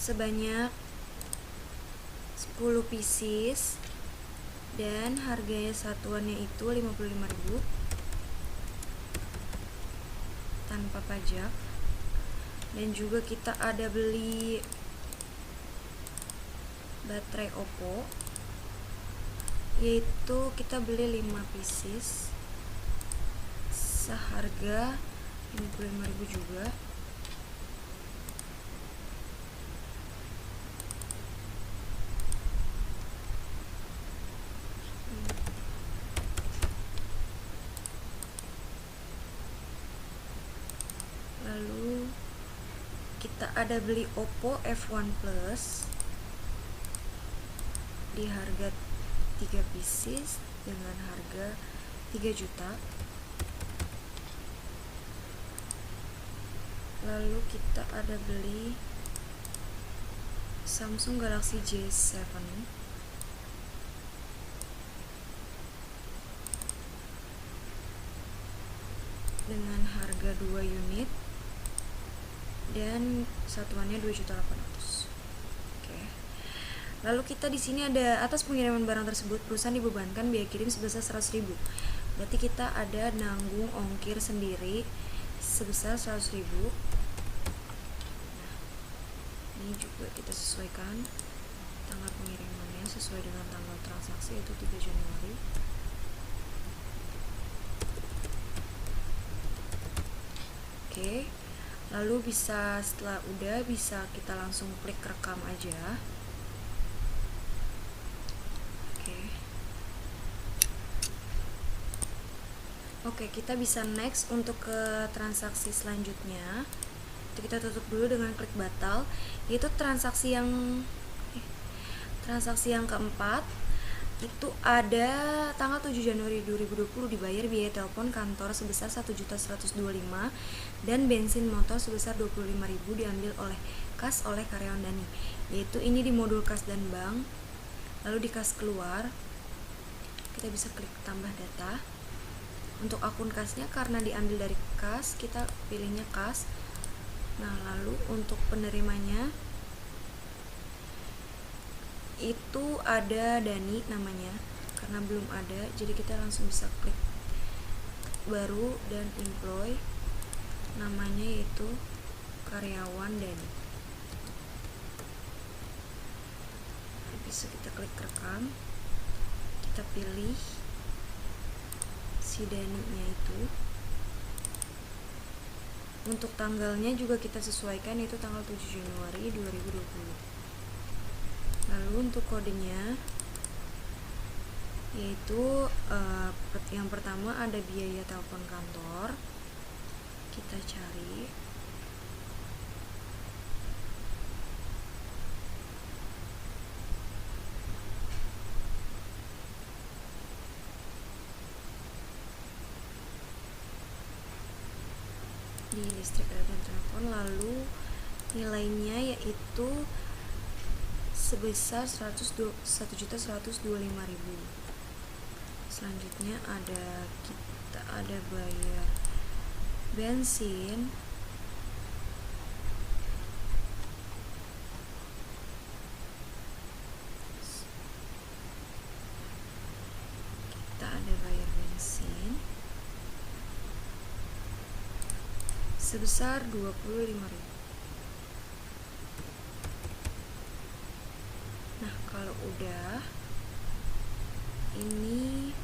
sebanyak 10 pieces dan harganya satuannya itu 55.000 tanpa pajak. Dan juga kita ada beli baterai Oppo, yaitu kita beli 5 pieces seharga 55.000 juga. Lalu kita ada beli Oppo F1 Plus di harga 3 pieces dengan harga 3 juta. Lalu kita ada beli Samsung Galaxy J7 dengan harga 2 unit dan satuannya 2.800.000. Oke. Lalu kita di sini ada atas pengiriman barang tersebut perusahaan dibebankan biaya kirim sebesar 100.000. Berarti kita ada nanggung ongkir sendiri sebesar 100.000. Nah, ini juga kita sesuaikan tanggal pengirimannya sesuai dengan tanggal transaksi, yaitu 3 Januari. Oke. Lalu setelah udah bisa kita langsung klik rekam aja. Oke, kita bisa next untuk ke transaksi selanjutnya. Itu kita tutup dulu dengan klik batal, yaitu transaksi yang keempat. Itu ada tanggal 7 Januari 2020 dibayar biaya telepon kantor sebesar 1.125.000 dan bensin motor sebesar 25.000 diambil oleh karyawan Dani. Yaitu ini di modul kas dan bank. Lalu di kas keluar kita bisa klik tambah data. Untuk akun kasnya karena diambil dari kas, kita pilihnya kas. Nah, lalu untuk penerimanya itu ada Dani namanya, karena belum ada jadi kita langsung bisa klik baru dan employee, namanya yaitu karyawan Dani. Bisa kita klik rekam, kita pilih si Dani nya itu. Untuk tanggalnya juga kita sesuaikan, yaitu tanggal 7 Januari 2020. Lalu untuk kodenya yaitu yang pertama ada biaya telepon kantor. Kita cari di listrik dan telepon. Lalu nilainya yaitu sebesar 1.125.000. Selanjutnya kita ada bayar bensin sebesar 25.000. Nah, kalau udah ini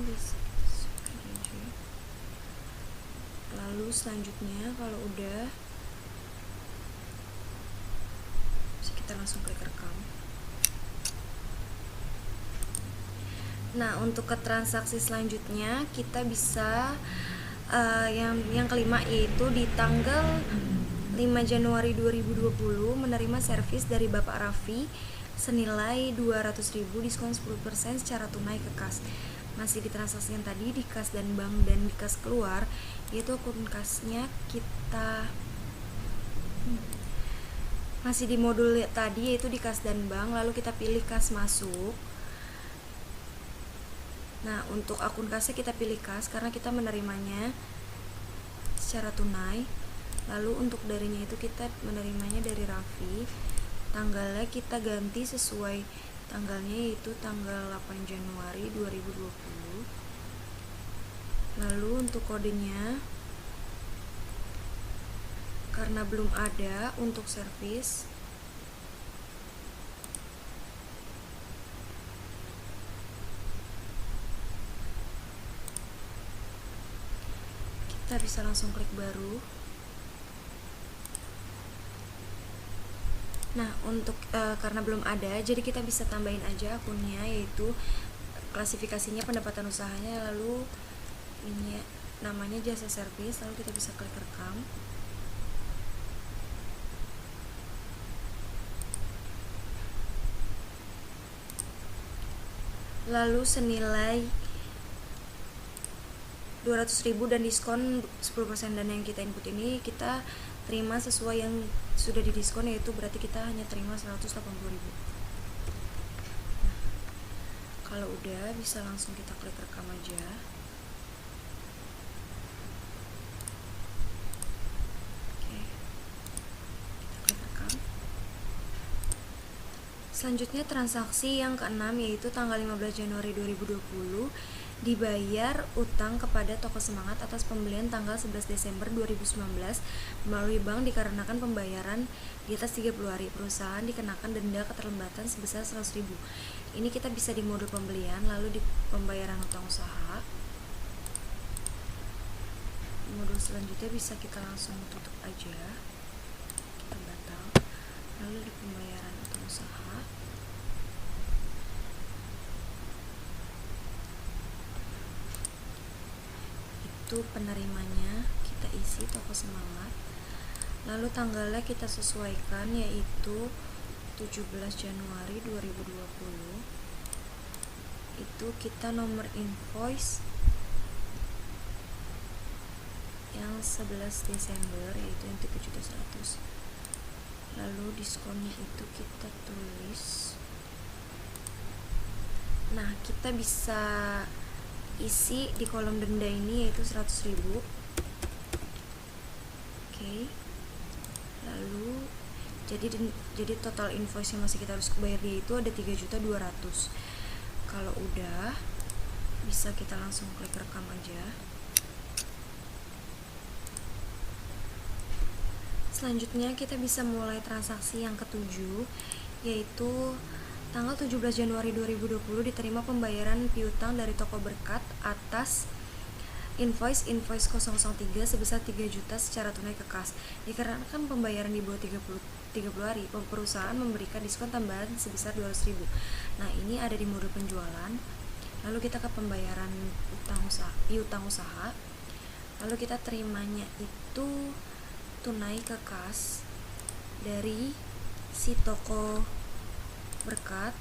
bisa aja. Lalu selanjutnya kalau udah bisa kita langsung klik rekam. Nah, untuk ke transaksi selanjutnya kita bisa yang kelima, yaitu di tanggal 5 Januari 2020 menerima servis dari Bapak Raffi senilai 200.000 diskon 10% secara tunai ke kas. Masih di transaksi yang tadi di kas dan bank dan di kas keluar, yaitu akun kasnya kita masih di modul tadi, yaitu di kas dan bank. Lalu kita pilih kas masuk. Nah, untuk akun kasnya kita pilih kas karena kita menerimanya secara tunai. Lalu untuk darinya itu kita menerimanya dari Raffi. Tanggalnya kita ganti sesuai tanggalnya, yaitu tanggal 8 Januari 2020. Lalu untuk kodenya, karena belum ada untuk servis, kita bisa langsung klik baru. Nah, untuk karena belum ada, jadi kita bisa tambahin aja akunnya, yaitu klasifikasinya pendapatan usahanya, lalu ini namanya jasa servis, lalu kita bisa klik rekam. Lalu senilai 200.000 dan diskon 10% dana yang kita input ini kita terima sesuai yang sudah didiskon, yaitu berarti kita hanya terima 180.000. Kalau udah, bisa langsung kita klik rekam aja. Oke, kita klik rekam. Selanjutnya transaksi yang ke-6, yaitu tanggal 15 Januari 2020 dibayar utang kepada Toko Semangat atas pembelian tanggal 11 Desember 2019 melalui bank dikarenakan pembayaran di atas 30 hari. Perusahaan dikenakan denda keterlambatan sebesar 100.000. Ini kita bisa di modul pembelian, lalu di pembayaran utang usaha. Modul selanjutnya bisa kita langsung tutup aja, kita batal. Lalu di pembayaran utang usaha, itu penerimanya kita isi Toko Semangat, lalu tanggalnya kita sesuaikan, yaitu 17 Januari 2020. Itu kita nomor invoice yang 11 Desember, yaitu yang 3.100.000. Lalu diskonnya itu kita tulis. Nah, kita bisa isi di kolom denda ini, yaitu 100.000. Oke. Lalu jadi total invoice yang masih kita harus bayar dia itu ada 3.200.000. Kalau udah, bisa kita langsung klik rekam aja. Selanjutnya kita bisa mulai transaksi yang ke-7, yaitu tanggal 17 Januari 2020 diterima pembayaran piutang dari Toko Berkat atas invoice 003 sebesar 3 juta secara tunai ke kas. Dikarenakan pembayaran di bawah 30 hari, perusahaan memberikan diskon tambahan sebesar 200.000. Nah, ini ada di modul penjualan. Lalu kita ke pembayaran piutang usaha. Lalu kita terimanya itu tunai ke kas dari si Toko Berkat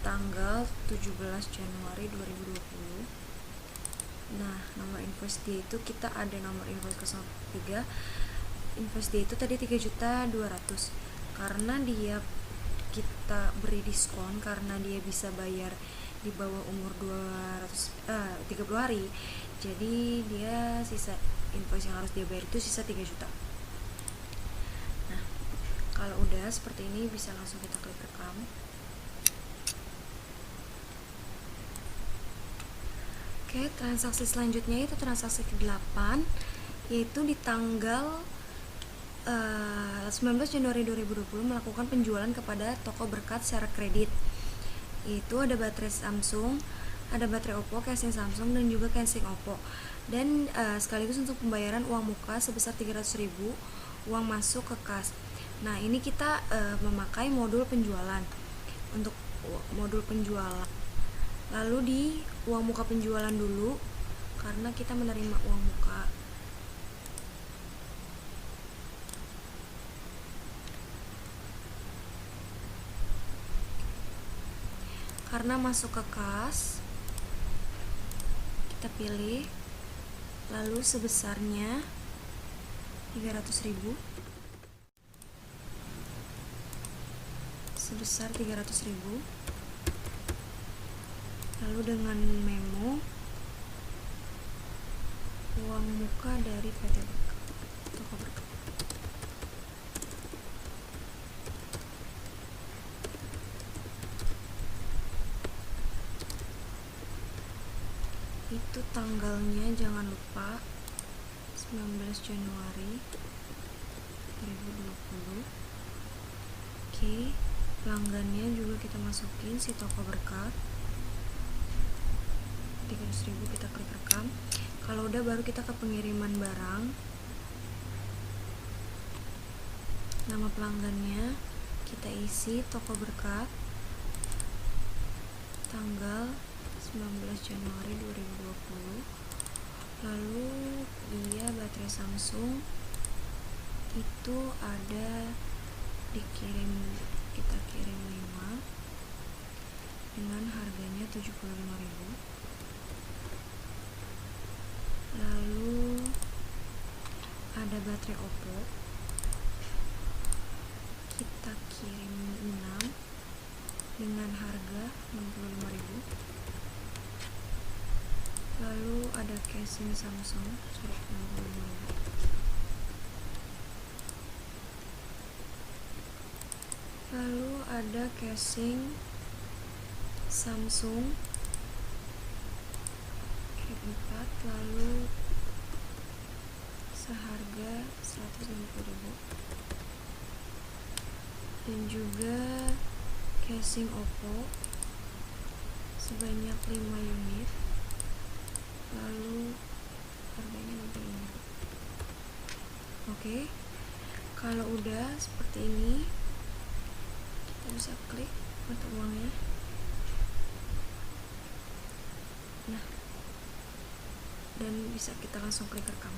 tanggal 17 Januari 2020. Nah, nomor invoice dia itu kita ada nomor invoice 03. Invoice dia itu tadi 3.200.000. Karena dia kita beri diskon karena dia bisa bayar di bawah umur 30 hari. Jadi dia sisa invoice yang harus dia bayar itu sisa 3 juta. Nah, kalau udah seperti ini bisa langsung kita klik rekam. Oke, transaksi selanjutnya itu transaksi ke-8, yaitu di tanggal 19 Januari 2020 melakukan penjualan kepada Toko Berkat secara kredit. Itu ada baterai Samsung, ada baterai Oppo, casing Samsung, dan juga casing Oppo. Dan sekaligus untuk pembayaran uang muka sebesar 300.000, uang masuk ke kas. Nah, ini kita memakai modul penjualan. Untuk modul penjualan, lalu di uang muka penjualan dulu, karena kita menerima uang muka. Karena masuk ke kas, kita pilih, lalu sebesarnya 300.000. sebesar 300.000. Lalu dengan memo uang muka dari PT Toko Berkat. Itu tanggalnya jangan lupa 19 Januari 2020. Oke, pelanggannya juga kita masukin si Toko Berkat 300.000, kita klik rekam. Kalau udah baru kita ke pengiriman barang. Nama pelanggannya kita isi Toko Berkat, tanggal 19 Januari 2020. Lalu dia baterai Samsung itu ada dikirim, kita kirim 5 dengan harganya 75.000. Lalu ada baterai Oppo kita kirim 6 dengan harga 65.000. Lalu ada casing Samsung 65.000. Lalu ada casing Samsung 4, lalu seharga 150.000. Dan juga casing Oppo sebanyak 5 unit, lalu harganya 65.000. Oke, kalau udah seperti ini kita bisa klik mata uangnya. Nah, dan bisa kita langsung klik rekam.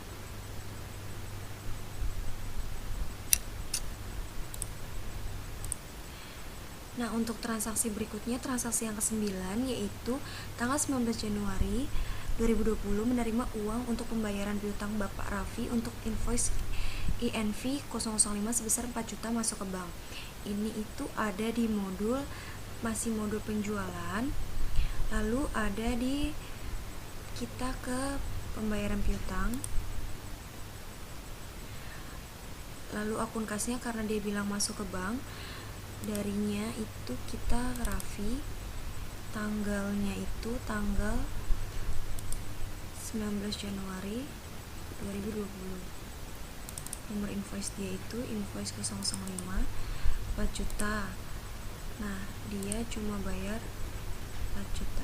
Nah, untuk transaksi berikutnya, transaksi yang ke-9, yaitu tanggal 19 Januari 2020 menerima uang untuk pembayaran piutang Bapak Raffi untuk invoice INV 005 sebesar 4 juta masuk ke bank. Ini itu ada di modul, masih modul penjualan. Lalu ada di kita ke pembayaran piutang. Lalu akun kasnya karena dia bilang masuk ke bank, darinya itu kita Raffi, tanggalnya itu tanggal 19 Januari 2020. Nomor invoice dia itu invoice 005 4 juta. Nah, dia cuma bayar 4 juta.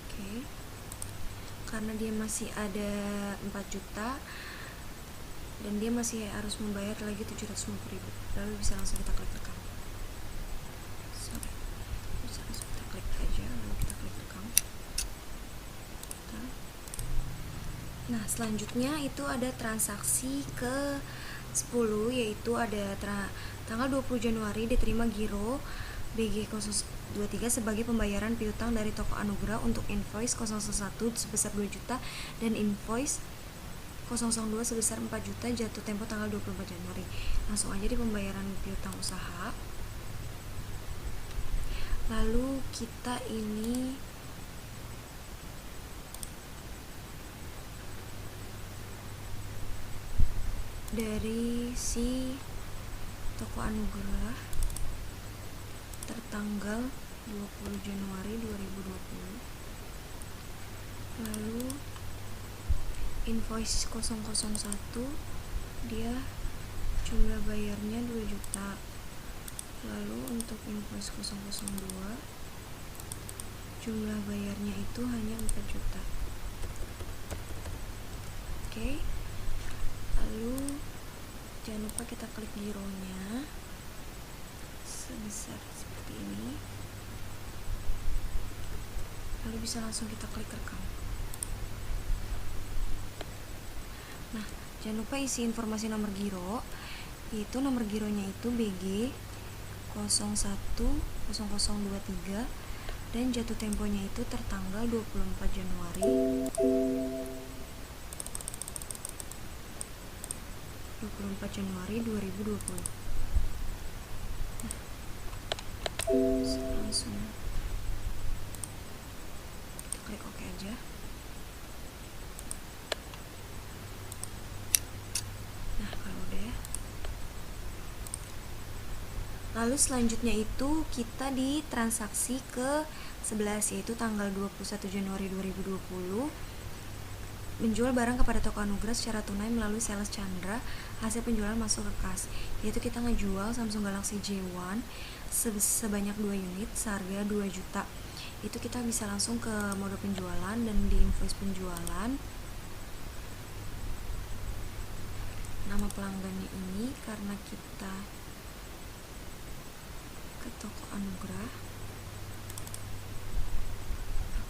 Oke. Karena dia masih ada 4 juta dan dia masih harus membayar lagi 750.000. Lalu bisa langsung kita klik rekam. Bisa langsung kita klik aja, lalu kita klik rekam. Nah, selanjutnya itu ada transaksi ke 10, yaitu ada tanggal 20 Januari diterima giro BG 023 sebagai pembayaran piutang dari Toko Anugrah untuk invoice 001 sebesar 2 juta dan invoice 002 sebesar 4 juta, jatuh tempo tanggal 24 Januari. Langsung aja di pembayaran piutang usaha. Lalu kita ini dari si Toko Anugrah tertanggal 20 Januari 2020. Lalu invoice 001 dia jumlah bayarnya 2 juta. Lalu untuk invoice 002 jumlah bayarnya itu hanya 4 juta. Oke. Lalu jangan lupa kita klik gironya sebesar seperti ini. Lalu bisa langsung kita klik rekam. Nah, jangan lupa isi informasi nomor giro, yaitu nomor gironya itu BG 010023 dan jatuh temponya itu tertanggal 24 Januari 24 Januari 2020. Nah, langsung kita klik OK aja. Nah, kalau udah, lalu selanjutnya itu kita di transaksi ke 11, yaitu tanggal 21 Januari 2020, menjual barang kepada toko Anugrah secara tunai melalui sales Chandra. Hasil penjualan masuk ke kas, yaitu kita ngejual Samsung Galaxy J1 sebanyak 2 unit seharga 2 juta. Itu kita bisa langsung ke mode penjualan dan di invoice penjualan. Nama pelanggannya ini karena kita ke toko Anugrah.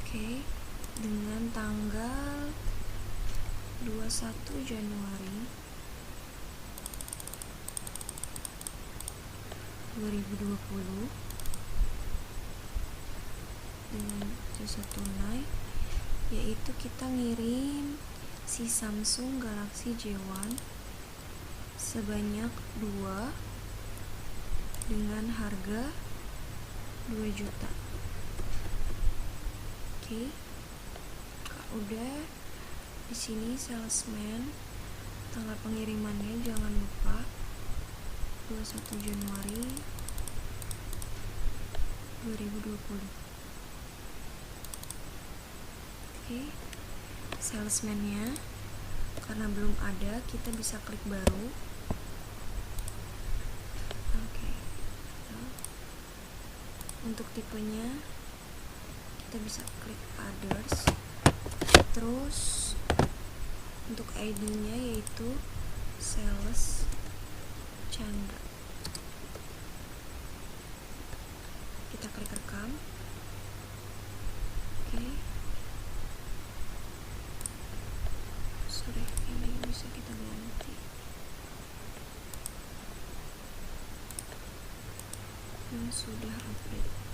Oke, dengan tanggal 21 Januari 2020 dengan jasa tunai, yaitu kita ngirim si Samsung Galaxy J1 sebanyak 2 dengan harga 2 juta. Oke. Udah. Di sini salesman, tanggal pengirimannya jangan lupa 21 Januari 2020. Oke. Salesman-nya karena belum ada, kita bisa klik baru. Oke. Untuk tipenya kita bisa klik others. Terus untuk ID-nya yaitu sales Chandra. Kita klik rekam. Oke. Sorry, ini bisa kita ganti. Yang sudah update.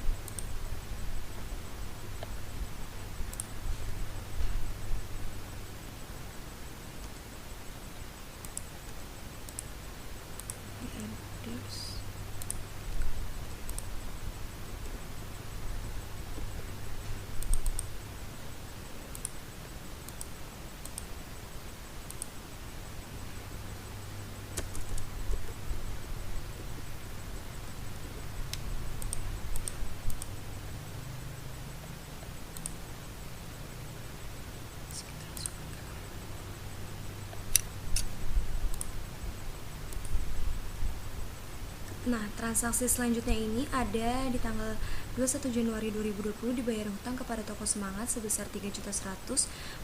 Nah, transaksi selanjutnya ini ada di tanggal 21 Januari 2020 dibayar hutang kepada toko Semangat sebesar 3.100.000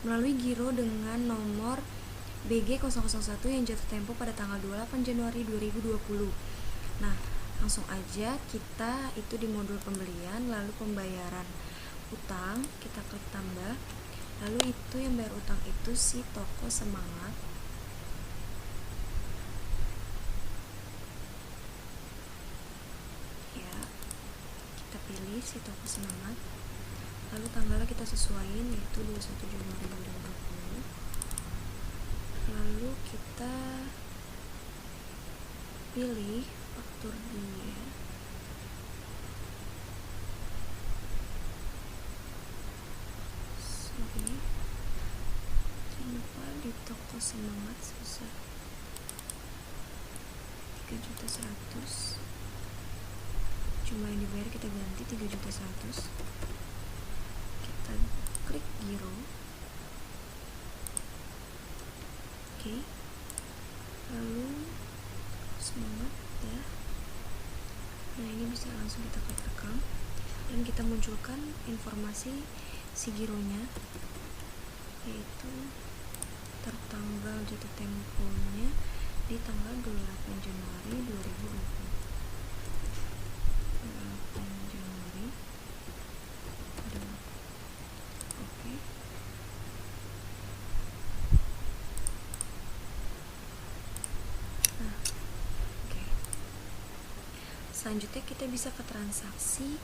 melalui giro dengan nomor BG001 yang jatuh tempo pada tanggal 28 Januari 2020. Nah, langsung aja kita itu di modul pembelian, lalu pembayaran utang, kita klik tambah. Lalu itu yang bayar utang itu si toko Semangat. Pilih si toko Semangat, lalu tanggalnya kita sesuaiin yaitu 21 Januari 2020. Lalu kita pilih faktur dia. Sorry, jangan lupa di toko Semangat sebesar 3.100.000. Jumlah yang dibayar kita ganti 3.100.000. Kita klik giro. Oke. Lalu Semangat ya. Nah, ini bisa langsung kita klik rekam dan kita munculkan informasi si gironya, yaitu tertanggal jatuh temponya di tanggal 28 Januari 2020. Selanjutnya kita bisa ke transaksi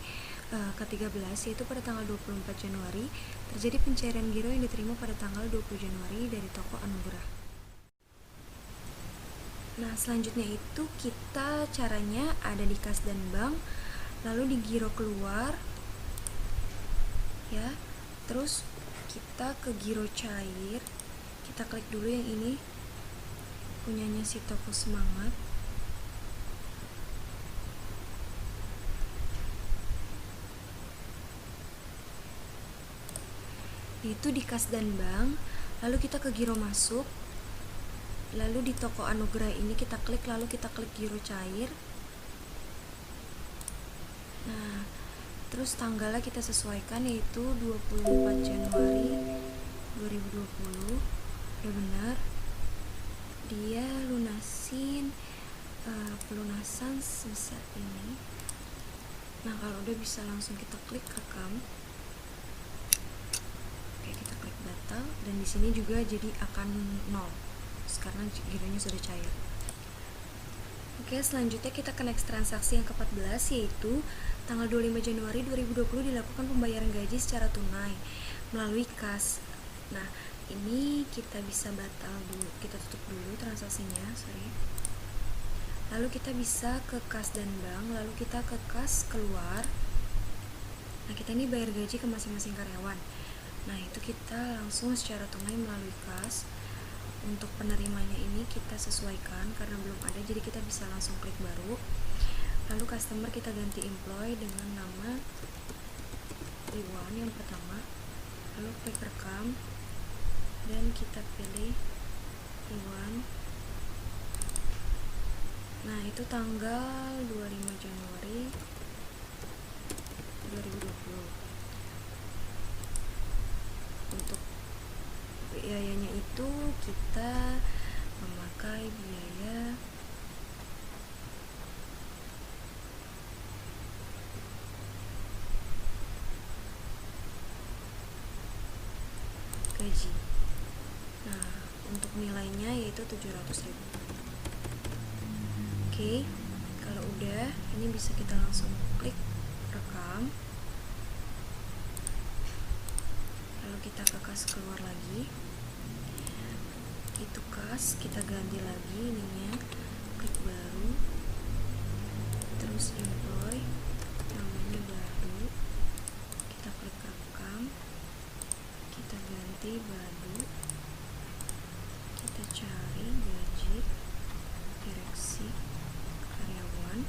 ke-13, yaitu pada tanggal 24 Januari terjadi pencairan giro yang diterima pada tanggal 20 Januari dari toko Anugrah. Nah, selanjutnya itu kita caranya ada di kas dan bank, lalu di giro keluar ya. Terus kita ke giro cair, kita klik dulu yang ini punyanya si toko semangat. Itu di kas dan bank, lalu kita ke giro masuk, lalu di toko anugerah ini kita klik, lalu kita klik giro cair. Nah, terus tanggalnya kita sesuaikan yaitu 24 Januari 2020. Udah benar, dia lunasin pelunasan sebesar ini. Nah, kalau udah bisa langsung kita klik rekam. Oke, kita klik batal, dan di sini juga jadi akan 0 karena gironya sudah cair. Oke, selanjutnya kita ke next transaksi yang ke-14, yaitu tanggal 25 Januari 2020 dilakukan pembayaran gaji secara tunai melalui kas. Nah, ini kita bisa batal dulu, kita tutup dulu transaksinya, lalu kita bisa ke kas dan bank, lalu kita ke kas keluar. Nah, kita ini bayar gaji ke masing-masing karyawan. Nah, itu kita langsung secara tunai melalui kas. Untuk penerimanya ini kita sesuaikan karena belum ada, jadi kita bisa langsung klik baru. Lalu customer kita ganti employee dengan nama Iwan yang pertama, lalu klik rekam dan kita pilih Iwan. Nah, itu tanggal 25 Januari 2020. Untuk biayanya itu kita memakai biaya gaji. Nah, untuk nilainya yaitu 700.000. Oke, kalau udah, ini bisa kita langsung klik rekam. Lalu kita ke kas keluar lagi. Itu kas kita ganti lagi ininya, klik baru, terus employee namanya Badu, kita klik rekam, kita ganti Badu, kita cari gaji direksi karyawan,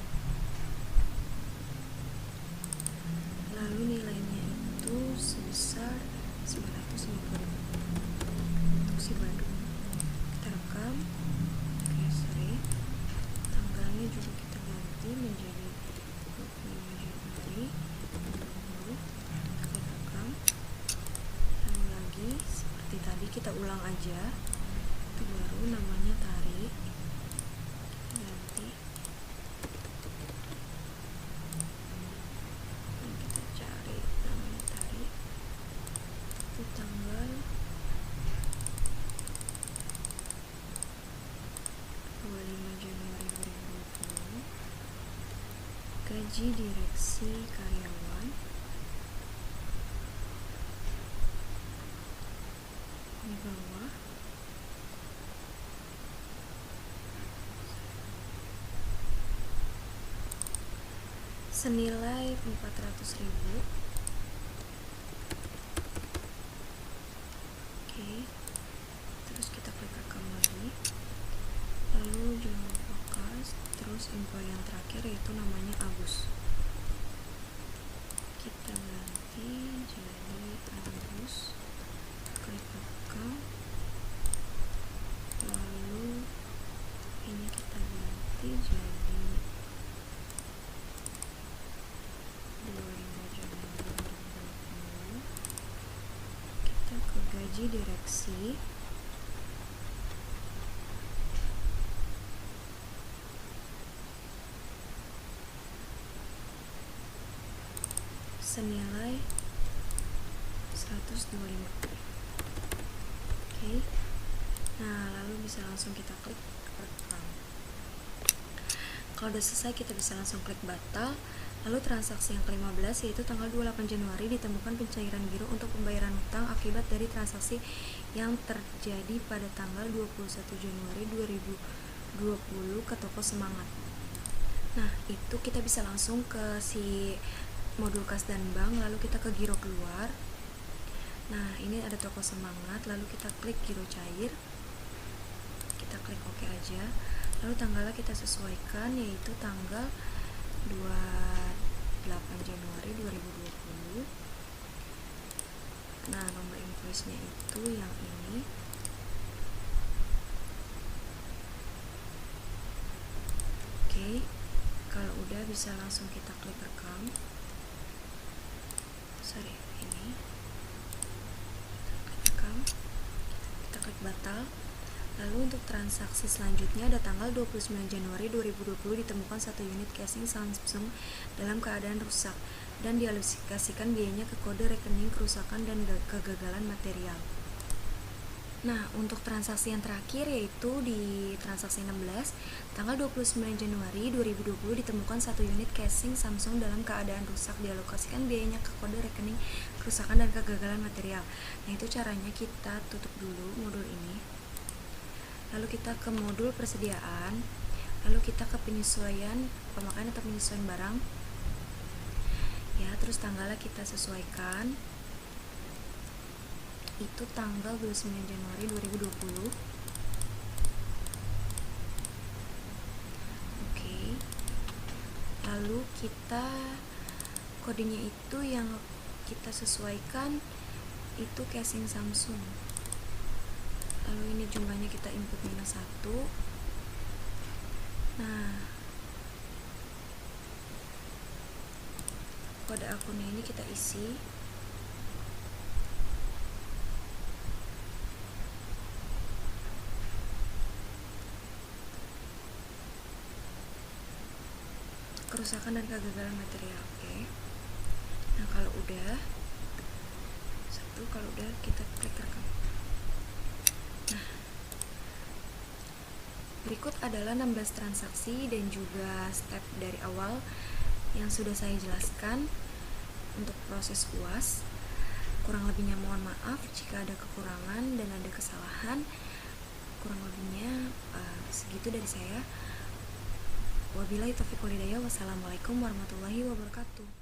lalu nilainya itu sebesar 950.000 untuk si Badu. Kita rekam. Oke, tanggalnya juga kita ganti menjadi 25 Januari 2020. Kita rekam, lalu lagi seperti tadi kita ulang aja. Itu baru namanya tarik, kita ganti dan kita cari namanya tarik. Itu tanggal 25 Januari 2020. Gaji direksi karyawan di bawah. Senilai 400.000. Oke, terus kita klik rekam lagi, lalu jangan lupa kas, terus info yang terakhir yaitu namanya Agus. Kita ganti jadi Agus, klik rekam, lalu ini kita ganti jadi 25 Januari 2020. Kita ke gaji direksi, senilai 125. Oke. Nah, lalu bisa langsung kita klik rekam. Kalau udah selesai, kita bisa langsung klik batal. Lalu transaksi yang ke-15 yaitu tanggal 28 Januari ditemukan pencairan giro untuk pembayaran hutang akibat dari transaksi yang terjadi pada tanggal 21 Januari 2020 20 ke toko semangat. Nah, itu kita bisa langsung ke si modul kas dan bank, lalu kita ke giro keluar. Nah, ini ada toko semangat, lalu kita klik giro cair. Kita klik oke aja. Lalu tanggalnya kita sesuaikan, yaitu tanggal 28 Januari 2020. Nah, nomor invoice-nya itu yang ini. Oke, kalau udah bisa langsung kita klik rekam. Ini. Kita klik rekam. Kita klik batal. Lalu untuk transaksi selanjutnya ada tanggal 29 Januari 2020 ditemukan 1 unit casing Samsung dalam keadaan rusak dan dialokasikan biayanya ke kode rekening kerusakan dan kegagalan material. Nah, untuk transaksi yang terakhir yaitu di transaksi 16, tanggal 29 Januari 2020 ditemukan 1 unit casing Samsung dalam keadaan rusak, dialokasikan biayanya ke kode rekening kerusakan dan kegagalan material. Nah, itu caranya kita tutup dulu modul ini. Lalu kita ke modul persediaan, lalu kita ke penyesuaian pemakaian atau penyesuaian barang. Ya, terus tanggalnya kita sesuaikan. Itu tanggal 29 Januari 2020. Oke. Lalu kita kodenya itu yang kita sesuaikan itu casing Samsung. Lalu ini jumlahnya kita input -1. Nah, kode akunnya ini kita isi. Kerusakan dan kegagalan material. Oke. Nah, kalau udah kita klik rekam. Nah, berikut adalah 16 transaksi dan juga step dari awal yang sudah saya jelaskan untuk proses UAS. Kurang lebihnya mohon maaf jika ada kekurangan dan ada kesalahan. Kurang lebihnya segitu dari saya. Wabillahi taufiq wal hidayah. Wassalamualaikum warahmatullahi wabarakatuh.